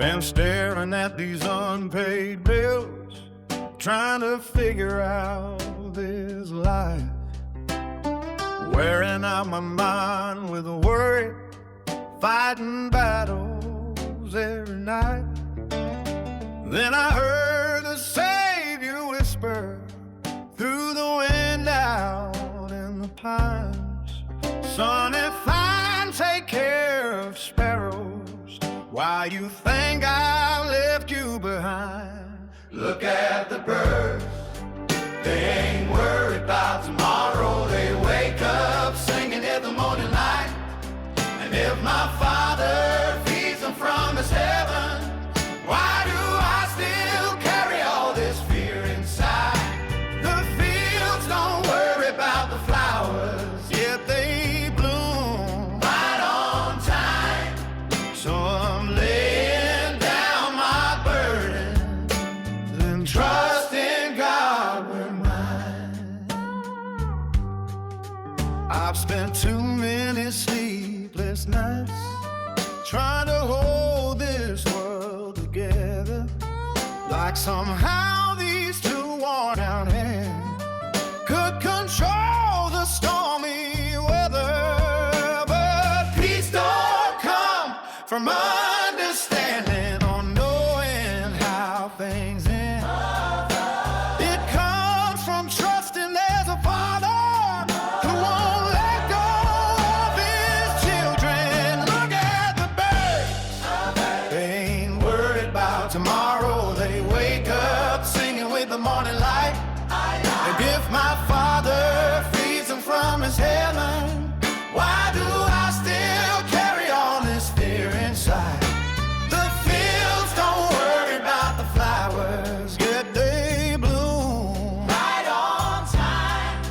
Been staring at these unpaid bills, trying to figure out this life. Wearing out my mind with worry, fighting battles every night. Then I heard the Savior whisper through the wind out in the pines, "Son, if I take care of sparrows, why you think I left you behind? Look at the birds, they ain't worried about tomorrow. They wake up singing in the morning light. And if my Father feeds them from his heaven, why do I still carry all this fear inside? The fields don't worry about the flowers, yet they bloom right on time. So I'm laying down my burdens and trusting God with mine. I've spent too many sleepless nights trying to hold this world together, like somehow these two worn out hands could control the stormy weather. But peace don't come from understanding or knowing how things end. It comes from trusting there's a Father who won't let go of his children. Look at the birds, they ain't worried about tomorrow. They wake up singing with the morning light. And if my Father feeds them from his heaven, why do I still carry all this fear inside? The fields don't worry about the flowers, yet they bloom right on time.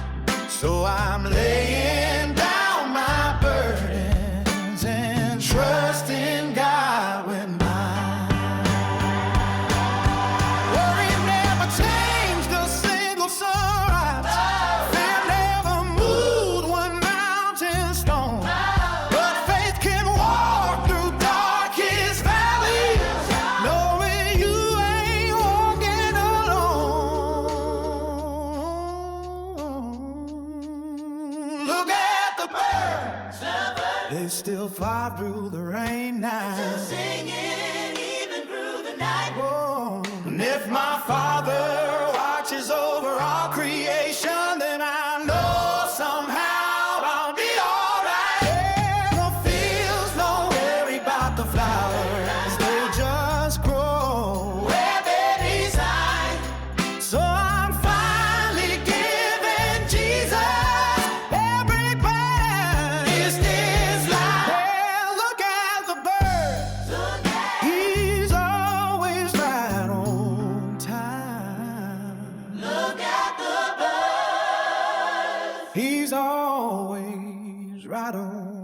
So I'm laying down my burdens and trusting God with mine. Worry never changed a single sunrise. Fear never moved one mountain stone. But faith can walk through darkest valleys, knowing you ain't walking alone. Look at the birds, they still fly through the rain now, singing even through the night. Oh, and if my Father watches over all creation, then I know somehow I'll be alright. Yeah, the fields don't worry about the flowers, they just grow where they're designed. So I'm finally giving Jesus every breath is this life. Yeah, look at the birds, he's always right on time. Look at the birds, he's always right on